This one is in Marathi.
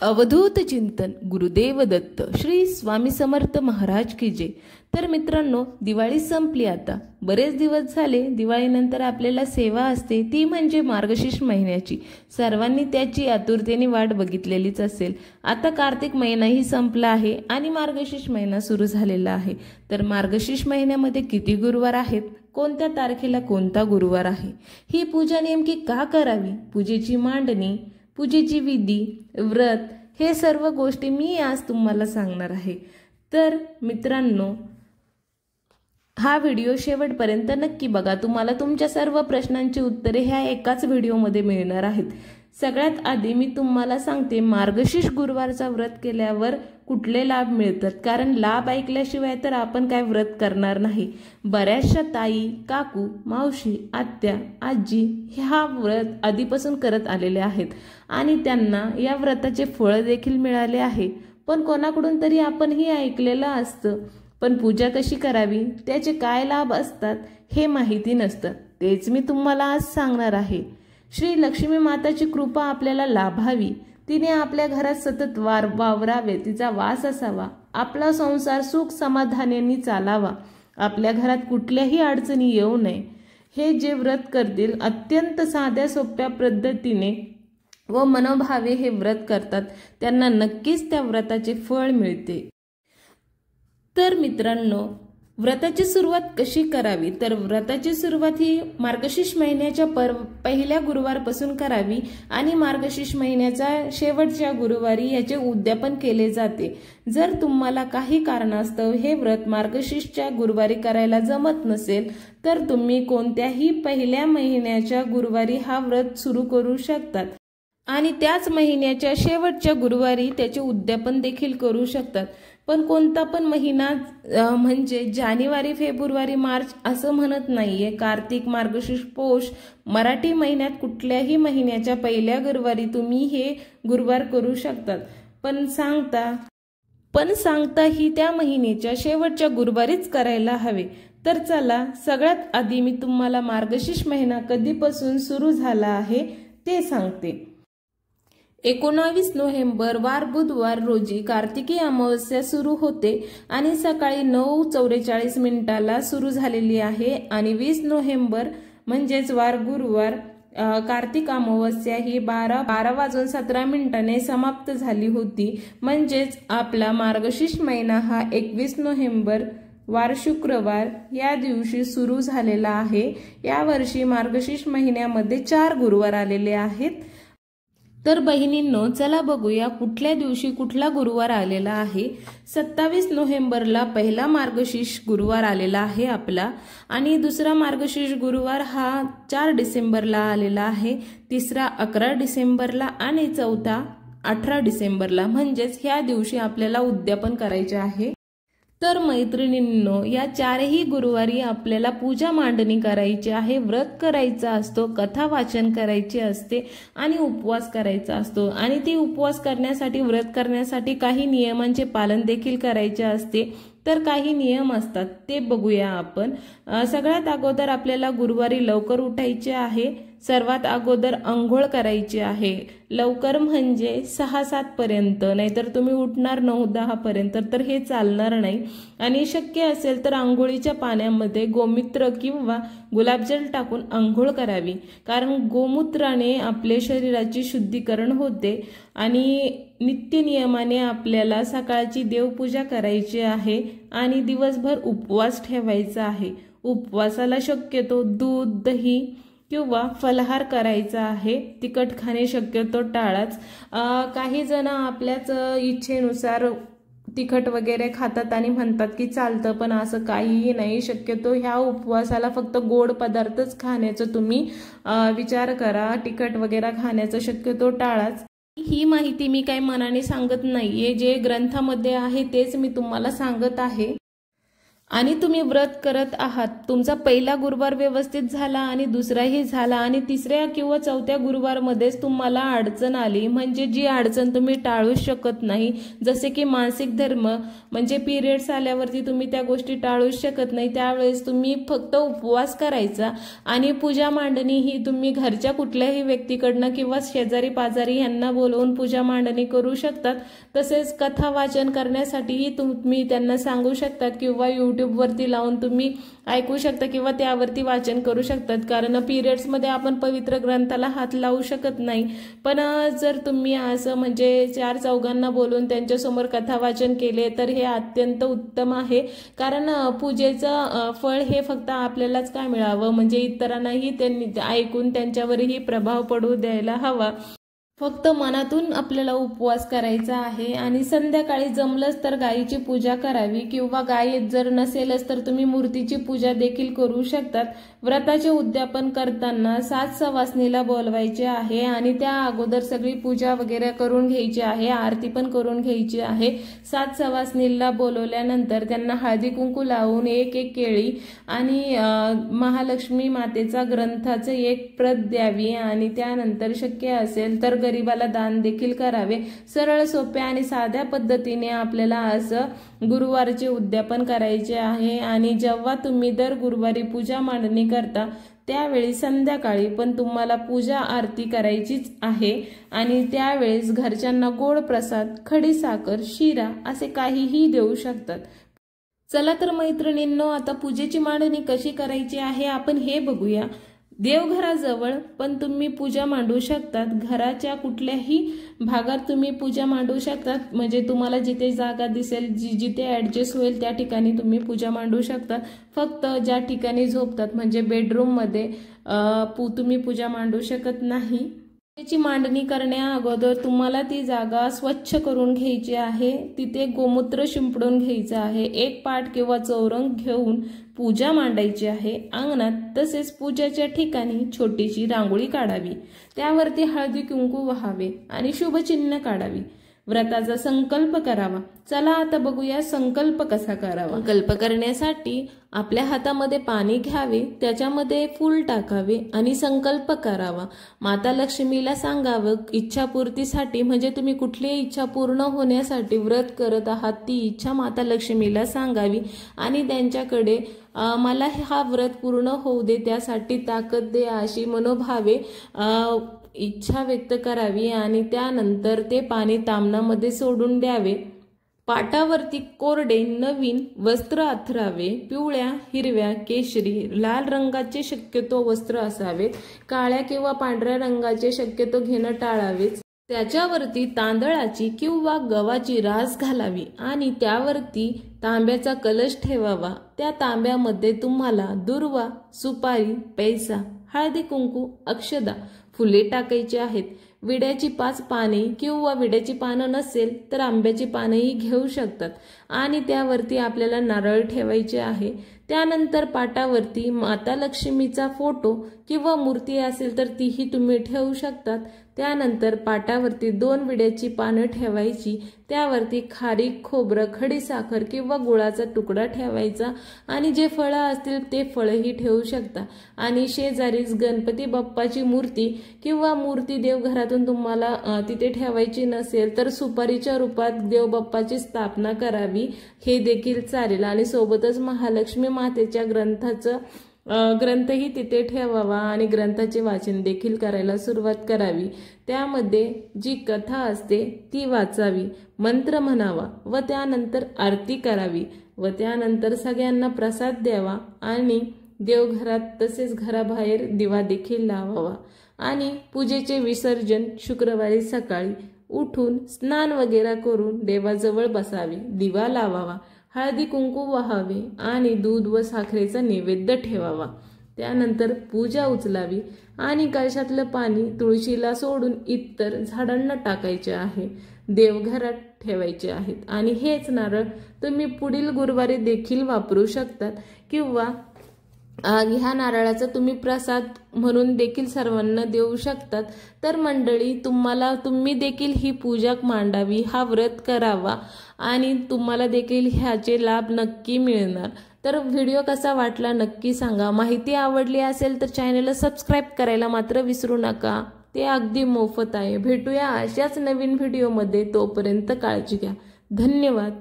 अवधूत चिंतन गुरुदेव दत्त श्री स्वामी समर्थ महाराज की जय। तर मित्रांनो, दिवाळी संपली आता, बरेच दिवस झाले। दिवाळीनंतर आपल्याला सेवा असते, ती म्हणजे मार्गशीर्ष महिन्याची। सर्वांनी त्याची आतुरतेने वाट बघितलेलीच असेल। आता कार्तिक महिनाही संपला आहे आणि मार्गशीर्ष महिना सुरू झालेला आहे। तर मार्गशीर्ष महिन्यामध्ये किती गुरुवार आहेत, कोणत्या तारखेला कोणता गुरुवार आहे, ही पूजा नेमकी का करावी, पूजेची मांडणी, पूजेची विधी, व्रत, हे सर्व गोष्टी मी आज तुम्हाला सांगणार आहे। तर मित्रांनो, हा व्हिडिओ शेवटपर्यंत नक्की बघा। तुम्हाला तुमच्या सर्व प्रश्नांची उत्तरे ह्या एकाच व्हिडिओमध्ये मिळणार आहेत। सगळ्यात आधी मी तुम्हाला सांगते, मार्गशीर्ष गुरुवारचा व्रत केल्यावर कुठले लाभ मिळतात, कारण लाभ ऐकल्याशिवाय तर आपण काय व्रत करणार नाही। बऱ्याचशा ताई, काकू, मावशी, आत्या, आजी हा व्रत आधीपासून करत आलेले आहेत आणि त्यांना या व्रताचे फळ देखील मिळाले आहे। पण कोणाकडून तरी आपण ही ऐकलेलं असतं, पण पूजा कशी करावी, त्याचे काय लाभ असतात हे माहिती नसतं। तेच मी तुम्हाला आज सांगणार आहे। श्री लक्ष्मी माताची कृपा आपल्याला लाभावी, तिने आपल्या घरात सतत वावरावे, तिचा वास असावा, आपला संसार सुख समाधानाने चालावा, आपल्या घरात कुठल्याही अडचणी येऊ नये। हे जे व्रत करतील अत्यंत साध्या सोप्या पद्धतीने व मनोभावे हे व्रत करतात, त्यांना नक्कीच त्या व्रताचे फळ मिळते। तर मित्रांनो, व्रताची सुरुवात कशी करावी, तर व्रताची सुरुवात ही मार्गशीर्ष महिन्याच्या पहिल्या गुरुवारपासून करावी आणि मार्गशीर्ष महिन्याच्या शेवटच्या गुरुवारी याचे उद्यापन केले जाते। जर तुम्हाला काही कारणास्तव हे व्रत मार्गशीर्षच्या गुरुवारी करायला जमत नसेल, तर तुम्ही कोणत्याही पहिल्या महिन्याच्या गुरुवारी हा व्रत सुरू करू शकतात आणि त्याच महिन्याच्या शेवटच्या गुरुवारी त्याचे उद्यापन देखील करू शकतात। पण कोणता पण महिना म्हणजे जानेवारी, फेब्रुवारी, मार्च असं म्हणत नाहीये। कार्तिक, मार्गशीर्ष, पौष, मराठी महिन्यात कुठल्याही महिन्याच्या पहिल्या गुरुवारी तुम्ही हे गुरुवार करू शकतात। पण सांगता ही त्या महिन्याच्या शेवटच्या गुरुवारीच करायला हवे। तर चला, सगळ्यात आधी मी तुम्हाला मार्गशीर्ष महिना कधीपासून सुरू झाला आहे ते सांगते। 19 नोव्हेंबर वार बुधवार रोजी कार्तिकी अमावस्या सुरू होते आणि सकाळी 9:44 सुरू झालेली आहे आणि 20 नोव्हेंबर म्हणजेच वार गुरुवार कार्तिक अमावस्या ही 12:17 समाप्त झाली होती। म्हणजेच आपला मार्गशीर्ष महिना हा 21 नोव्हेंबर वार शुक्रवार या दिवशी सुरू झालेला आहे। या वर्षी मार्गशीर्ष महिन्यामध्ये 4 गुरुवार आलेले आहेत। तर बहिणींनो, चला बघूया कुठल्या दिवशी कुठला गुरुवार आलेला आहे। 27 नोव्हेंबरला पहिला मार्गशीर्ष गुरुवार आलेला आहे आपला, आणि दुसरा मार्गशीर्ष गुरुवार हा 4 डिसेंबरला आलेला आहे, तिसरा 11 डिसेंबरला आणि चौथा 18 डिसेंबरला। म्हणजेच ह्या दिवशी आपल्याला उद्यापन करायचे आहे। तर मैत्रिणींनो, या 4ही गुरुवारी आपल्याला पूजा मांडणी करायची आहे, व्रत करायचा असतो, कथा वाचन करायचे असते आणि उपवास करायचा असतो। आणि ती उपवास करण्यासाठी, व्रत करण्यासाठी काही नियमांचे पालन देखील करायचे असते। तर काही नियम असतात ते बघूया आपण। सगळ्यात अगोदर आपल्याला गुरुवारी लवकर उठायचे आहे। सर्वात अगोदर अंघोळ करायची आहे, लवकर म्हणजे 6-7 पर्यंत, नाहीतर तुम्ही उठणार 9-10 पर्यंत तर हे चालणार नाही। आणि शक्य असेल तर अंघोळीच्या पाण्यामध्ये गोमूत्र किंवा गुलाबजल टाकून अंघोळ करावी, कारण गोमूत्राने आपले शरीराची शुद्धीकरण होते। आणि नित्य नियमाने आपल्याला सकाळची देवपूजा करायची आहे आणि दिवसभर उपवास ठेवायचा आहे। उपवासाला शक्यतो दूध, दही किंवा फलाहार करायचा आहे, तिखट खाणे शक्यतो टाळाच। काही जण आपल्याच इच्छेनुसार तिखट वगैरे खातात आणि म्हणतात की चालतं, पण असं काहीही नाही। शक्यतो ह्या उपवासाला फक्त गोड पदार्थच खाण्याचं तुम्ही विचार करा, तिखट वगैरे खाण्याचं शक्यतो टाळाच। ही माहिती मी काही मनाने सांगत नाहीये, जे ग्रंथामध्ये आहे तेच मी तुम्हाला सांगत आहे। आणि तुम्ही व्रत करत आहात, तुमचा पहिला गुरुवार व्यवस्थित झाला आणि दुसराही झाला आणि तिसऱ्या किंवा चौथ्या गुरुवारमध्येच तुम्हाला अडचण आली, म्हणजे जी अडचण तुम्ही टाळूच शकत नाही, जसे की मासिक धर्म म्हणजे पिरियड्स आल्यावरती तुम्ही त्या गोष्टी टाळूच शकत नाही, त्यावेळेस तुम्ही फक्त उपवास करायचा आणि पूजा मांडणी ही तुम्ही घरच्या कुठल्याही व्यक्तीकडनं किंवा शेजारी पाजारी यांना बोलवून पूजा मांडणी करू शकतात। तसेच कथा वाचन करण्यासाठीही तुम्ही त्यांना सांगू शकतात किंवा यूट्यूबवरती लावून तुम्ही ऐकू शकता किंवा त्यावरती वाचन करू शकतात, कारण पिरियड्समध्ये आपण पवित्र ग्रंथाला हात लावू शकत नाही। पण जर तुम्ही असं म्हणजे 4 चौघांना बोलून त्यांच्यासमोर कथा वाचन केले तर हे अत्यंत उत्तम आहे, कारण पूजेचं फळ हे फक्त आपल्यालाच काय मिळावं, म्हणजे इतरांनाही त्यांनी ऐकून त्यांच्यावरही प्रभाव पडू द्यायला हवा। फक्त मनातून आपल्याला उपवास करायचा आहे आणि संध्याकाळी जमलंच तर गायीची पूजा करावी किंवा गाय जर नसेलच तर तुम्ही मूर्तीची पूजा देखील करू शकतात। व्रताचे उद्यापन करताना 7 सवासणीला बोलवायचे आहे आणि त्या अगोदर सगळी पूजा वगैरे करून घ्यायची आहे, आरती पण करून घ्यायची आहे। 7 सवासणीला बोलवल्यानंतर त्यांना हळदी कुंकू लावून एक केळी आणि महालक्ष्मी मातेचा ग्रंथाचे एक प्रत द्यावी आणि त्यानंतर शक्य असेल तर गरीबाला दान देखील करावे। सरळ सोप्या आणि साध्या पद्धतीने आपल्याला असं गुरुवारचे उद्यापन करायचे आहे आणि जेव्हा तुम्ही दर गुरुवारी पूजा मांडणी करता त्यावेळी संध्याकाळी पण तुम्हाला पूजा आरती करायचीच आहे आणि त्यावेळेस घरच्यांना गोड प्रसाद, खडी साखर, शिरा असे काहीही देऊ शकतात। चला तर मैत्रिणींनो, आता पूजेची मांडणी कशी करायची आहे आपण हे बघूया। देवघराजवळ पण तुम्ही पूजा मांडू शकतात, घराच्या कुठल्याही भागात तुम्ही पूजा मांडू शकतात, म्हणजे तुम्हाला जिथे जागा दिसेल जिथे ऍडजस्ट होईल त्या ठिकाणी तुम्ही पूजा मांडू शकतात। फक्त ज्या ठिकाणी झोपतात म्हणजे बेडरूम मध्ये तुम्ही पूजा मांडू शकत नाही। त्याची मांडणी करण्या अगोदर तुम्हाला ती जागा स्वच्छ करून घ्यायची आहे, तिथे गोमूत्र शिंपडून घ्यायचं आहे, एक पाट किंवा चौरंग घेऊन पूजा मांडायची आहे अंगणात। तसेच पूजेच्या ठिकाणी छोटीशी रांगोळी काढावी, त्यावरती हळदी कुंकू वाहावे आणि शुभचिन्ह काढावी, व्रताचा संकल्प करावा। चला आता बघूया संकल्प कसा करावा। संकल्प करण्यासाठी आपल्या हातामध्ये पाणी घ्यावे, त्याच्यामध्ये फूल टाकावे आणि संकल्प करावा। माता लक्ष्मीला सांगावं इच्छापूर्तीसाठी, म्हणजे तुम्ही कुठलीही इच्छा पूर्ण होण्यासाठी व्रत करत आहात ती इच्छा माता लक्ष्मीला सांगावी आणि त्यांच्याकडे मला हा व्रत पूर्ण होऊ दे त्यासाठी ताकद दे अशी मनोभावे इच्छा व्यक्त करावी आणि त्यानंतर ते पाणी तामणामध्ये सोडून द्यावे। पाटावरती कोरडे नवीन वस्त्र अथरावे, पिवळ्या, हिरव्या, केशरी, लाल रंगाचे शक्यतो वस्त्र असावेत, काळ्या किंवा पांढऱ्या रंगाचे शक्यतो घेणं टाळावेच। त्याच्यावरती तांदळाची किंवा गव्हाची रास घालावी आणि त्यावरती तांब्याचा कलश ठेवावा। त्या तांब्यामध्ये तुम्हाला दुर्वा, सुपारी, पैसा, हळदी कुंकू, अक्षदा, फुले टाकायची आहेत। विड्याची 5 पाने किंवा विड्याची पानं नसेल तर आंब्याची पानंही घेऊ शकतात आणि त्यावरती आपल्याला नारळ ठेवायचे आहे। त्यानंतर पाटावरती माता लक्ष्मीचा फोटो किंवा मूर्ती असेल तर तीही तुम्ही ठेवू शकतात। त्यानंतर पाटावरती 2 विड्याची पानं ठेवायची, त्यावरती खारीक, खोबरं, खडी साखर किंवा गुळाचा तुकडा ठेवायचा आणि जे फळं असतील ते फळही ठेवू शकता आणि शेजारीच गणपती बाप्पाची मूर्ती किंवा मूर्ती देवघरातून तुम्हाला तिथे ठेवायची नसेल तर सुपारीच्या रूपात देवबाप्पाची स्थापना करावी, हे देखील चालेल आणि सोबतच महालक्ष्मी मातेच्या ग्रंथही तिथे ठेवावा आणि ग्रंथाचे वाचन देखील करायला सुरुवात करावी। त्यामध्ये जी कथा असते ती वाचावी, मंत्र म्हणावा व त्यानंतर आरती करावी व त्यानंतर सगळ्यांना प्रसाद द्यावा आणि देवघरात तसेच घराबाहेर दिवा देखील लावावा आणि पूजेचे विसर्जन शुक्रवारी सकाळी उठून स्नान वगैरे करून देवाजवळ बसावे, दिवा लावावा, हळदी कुंकू वाहावे आणि दूध व साखरेचा नैवेद्य ठेवावा। त्यानंतर पूजा उचलावी आणि कलशातलं पाणी तुळशीला सोडून इतर झाडांना टाकायचे आहे, देवघरात ठेवायचे आहेत आणि हेच नारळ तुम्ही पुढील गुरुवारी देखील वापरू शकतात किंवा ह्या नारळाचा तुम्ही प्रसाद म्हणून देखील सर्वांना देऊ शकतात। तर मंडळी तुम्ही देखील ही पूजा मांडावी, हा व्रत करावा आणि तुम्हाला देखील ह्याचे लाभ नक्की मिळणार। तर व्हिडिओ कसा वाटला नक्की सांगा। माहिती आवडली असेल तर चॅनलला सबस्क्राईब करायला मात्र विसरू नका, ते अगदी मोफत आहे। भेटूया अशाच नवीन व्हिडिओमध्ये, तोपर्यंत काळजी घ्या। धन्यवाद।